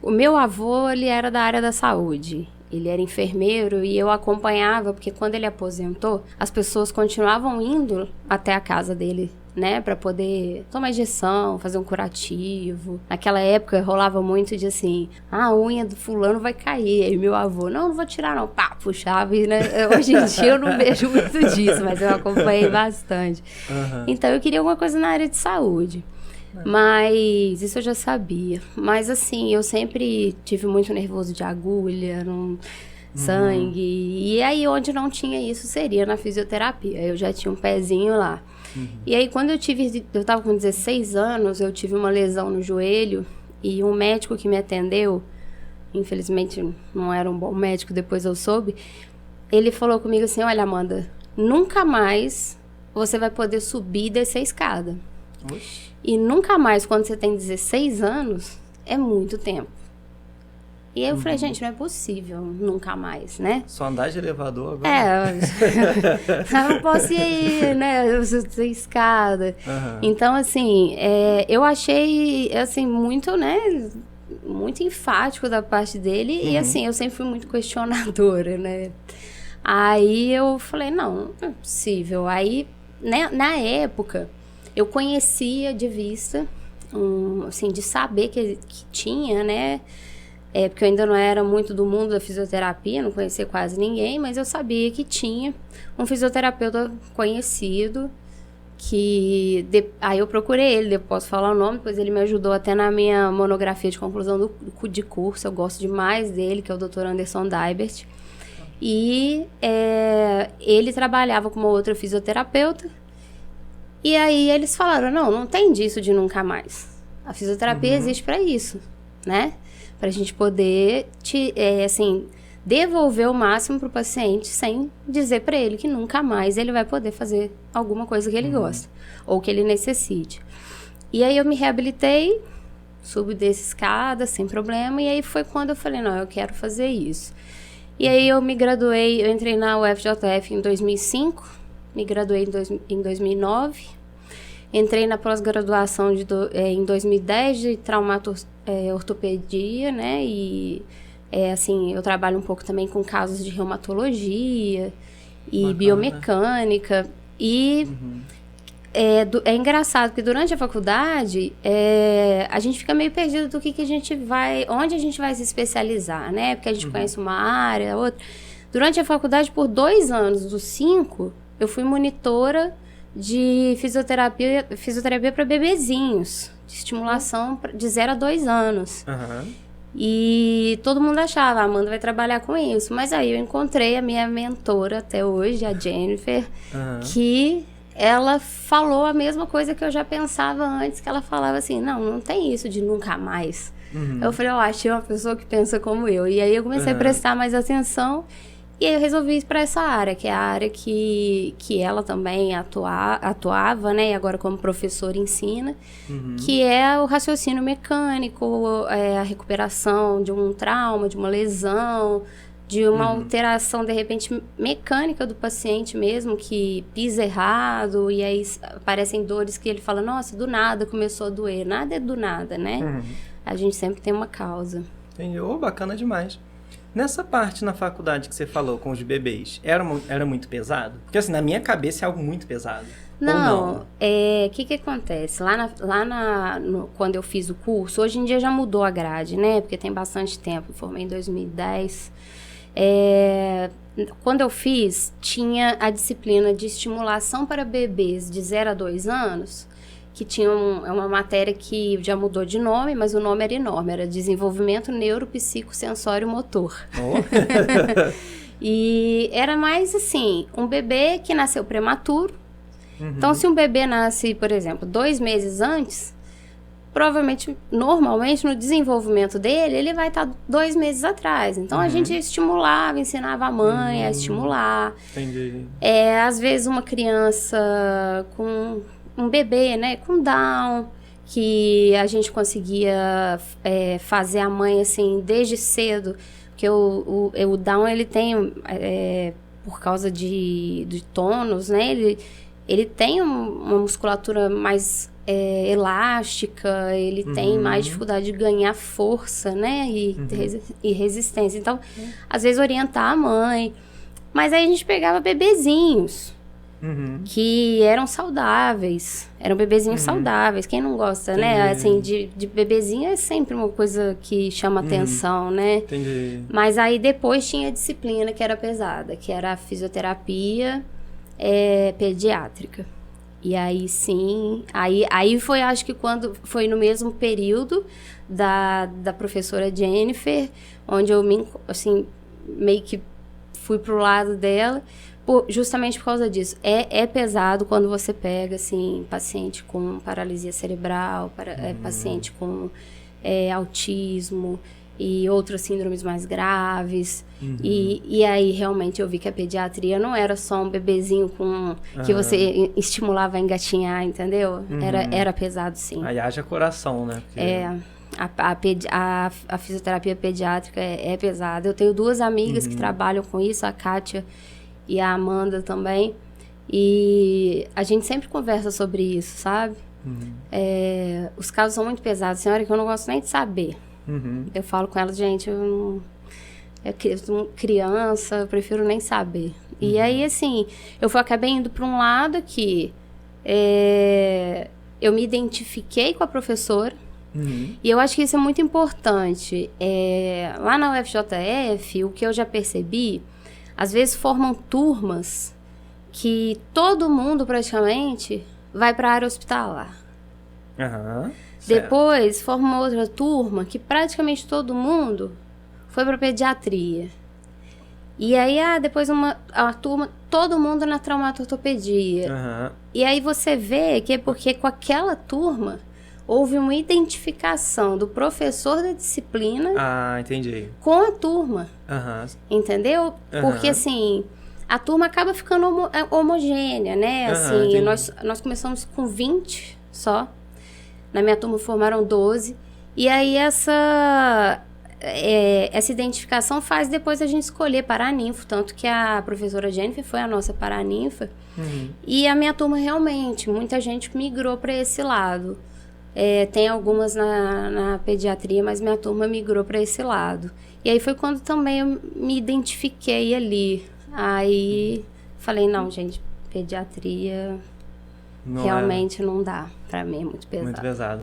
O meu avô, ele era da área da saúde. Ele era enfermeiro e eu acompanhava, porque quando ele aposentou, as pessoas continuavam indo até a casa dele, né, para poder tomar injeção, fazer um curativo. Naquela época rolava muito de assim, a unha do fulano vai cair. Aí meu avô, não vou tirar não, pá, puxava. E, né, hoje em dia eu não vejo muito disso, mas eu acompanhei bastante. Então eu queria alguma coisa na área de saúde. Mas isso eu já sabia. Mas assim, eu sempre tive muito nervoso de agulha, sangue. E aí onde não tinha isso seria na fisioterapia. Eu já tinha um pezinho lá. E aí quando eu tava com 16 anos, eu tive uma lesão no joelho. E um médico que me atendeu, infelizmente não era um bom médico, depois eu soube. Ele falou comigo assim, olha Amanda, nunca mais você vai poder subir e descer a escada. Oxi. E nunca mais, quando você tem 16 anos, é muito tempo. E aí eu falei, gente, não é possível, nunca mais, né? Só andar de elevador agora? Eu não posso ir, né? Eu tenho escada. Então, assim, eu achei, assim, muito, né? Muito enfático da parte dele. E, assim, eu sempre fui muito questionadora, né? Aí eu falei, não é possível. Aí, né, na época... Eu conhecia de vista, assim, de saber que tinha, né? Porque eu ainda não era muito do mundo da fisioterapia, não conhecia quase ninguém, mas eu sabia que tinha um fisioterapeuta conhecido, aí eu procurei ele, eu posso falar o nome, depois ele me ajudou até na minha monografia de conclusão de curso, eu gosto demais dele, que é o Dr. Anderson Daibert. E ele trabalhava com uma outra fisioterapeuta. E aí eles falaram, não tem disso de nunca mais. A fisioterapia existe para isso, né? Pra gente poder, assim, devolver o máximo pro paciente sem dizer para ele que nunca mais ele vai poder fazer alguma coisa que ele gosta ou que ele necessite. E aí eu me reabilitei, subi dessa escada sem problema, e aí foi quando eu falei, não, eu quero fazer isso. E aí eu me graduei, eu entrei na UFJF em 2005, me graduei em 2009, entrei na pós-graduação em 2010 de ortopedia, né, e assim, eu trabalho um pouco também com casos de reumatologia e biomecânica, e é engraçado, porque durante a faculdade, a gente fica meio perdido do que a gente onde a gente vai se especializar, né, porque a gente conhece uma área, outra. Durante a faculdade, por 2 anos, dos 5, eu fui monitora de fisioterapia para bebezinhos, de estimulação de 0 a 2 anos. E todo mundo achava, a Amanda vai trabalhar com isso. Mas aí eu encontrei a minha mentora até hoje, a Jennifer, que ela falou a mesma coisa que eu já pensava antes, que ela falava assim, não tem isso de nunca mais. Eu falei, eu achei uma pessoa que pensa como eu. E aí eu comecei a prestar mais atenção. E aí eu resolvi ir para essa área, que é a área que ela também atuava, né? E agora como professora ensina, que é o raciocínio mecânico, a recuperação de um trauma, de uma lesão, de uma alteração, de repente, mecânica do paciente mesmo, que pisa errado, e aí aparecem dores que ele fala, nossa, do nada começou a doer. Nada é do nada, né? A gente sempre tem uma causa. Entendi. Bacana demais. Nessa parte na faculdade que você falou com os bebês, era muito pesado? Porque assim, na minha cabeça é algo muito pesado. Não, o que acontece? Quando eu fiz o curso, hoje em dia já mudou a grade, né? Porque tem bastante tempo, eu formei em 2010. Quando eu fiz, tinha a disciplina de estimulação para bebês de 0 a 2 anos, que tinha uma matéria que já mudou de nome, mas o nome era enorme, era Desenvolvimento Neuropsicossensório Motor. E era mais assim, um bebê que nasceu prematuro. Então, se um bebê nasce, por exemplo, 2 meses antes, provavelmente, normalmente, no desenvolvimento dele, ele vai estar 2 meses atrás. Então, a gente estimulava, ensinava a mãe a estimular. Entendi. Às vezes, uma criança com um bebê, né, com Down, que a gente conseguia fazer a mãe, assim, desde cedo, porque o Down, ele tem, por causa de tônus, né, ele tem uma musculatura mais elástica, ele tem mais dificuldade de ganhar força, né? E resistência. Então, às vezes orientar a mãe. Mas aí a gente pegava bebezinhos que eram saudáveis. Eram bebezinhos saudáveis. Quem não gosta, Entendi. né? Assim, de bebezinho é sempre uma coisa que chama atenção, né? Entendi. Mas aí depois tinha a disciplina que era pesada, que era a fisioterapia pediátrica. E aí sim, aí foi, acho que quando foi no mesmo período da professora Jennifer, onde eu assim, meio que fui pro lado dela, justamente por causa disso. É pesado quando você pega, assim, paciente com paralisia cerebral, paciente com autismo e outras síndromes mais graves. E aí, realmente, eu vi que a pediatria não era só um bebezinho que você estimulava a engatinhar, entendeu? Era pesado, sim. Aí haja coração, né? Porque... A fisioterapia pediátrica é pesada. Eu tenho 2 amigas que trabalham com isso, a Kátia e a Amanda também. E a gente sempre conversa sobre isso, sabe? Os casos são muito pesados. Senhora, que eu não gosto nem de saber. Eu falo com elas, gente, eu sou criança, eu prefiro nem saber. E aí, assim, eu acabei indo para um lado que eu me identifiquei com a professora. E eu acho que isso é muito importante. Lá na UFJF, o que eu já percebi, às vezes formam turmas que todo mundo praticamente vai para a área hospitalar. Depois forma outra turma que praticamente todo mundo foi para pediatria. E aí, depois uma turma, todo mundo na traumatortopedia. E aí você vê que é porque com aquela turma houve uma identificação do professor da disciplina entendi. com a turma. Entendeu? Porque, assim, a turma acaba ficando homogênea, né? Assim, nós começamos com 20 só. Na minha turma formaram 12. E aí essa identificação faz depois a gente escolher paraninfo. Tanto que a professora Jennifer foi a nossa paraninfa. E a minha turma realmente, muita gente migrou para esse lado. Tem algumas na pediatria, mas minha turma migrou para esse lado. E aí foi quando também eu me identifiquei ali. Aí falei, não, gente, pediatria... Realmente não dá. Pra mim é muito pesado. Muito pesado.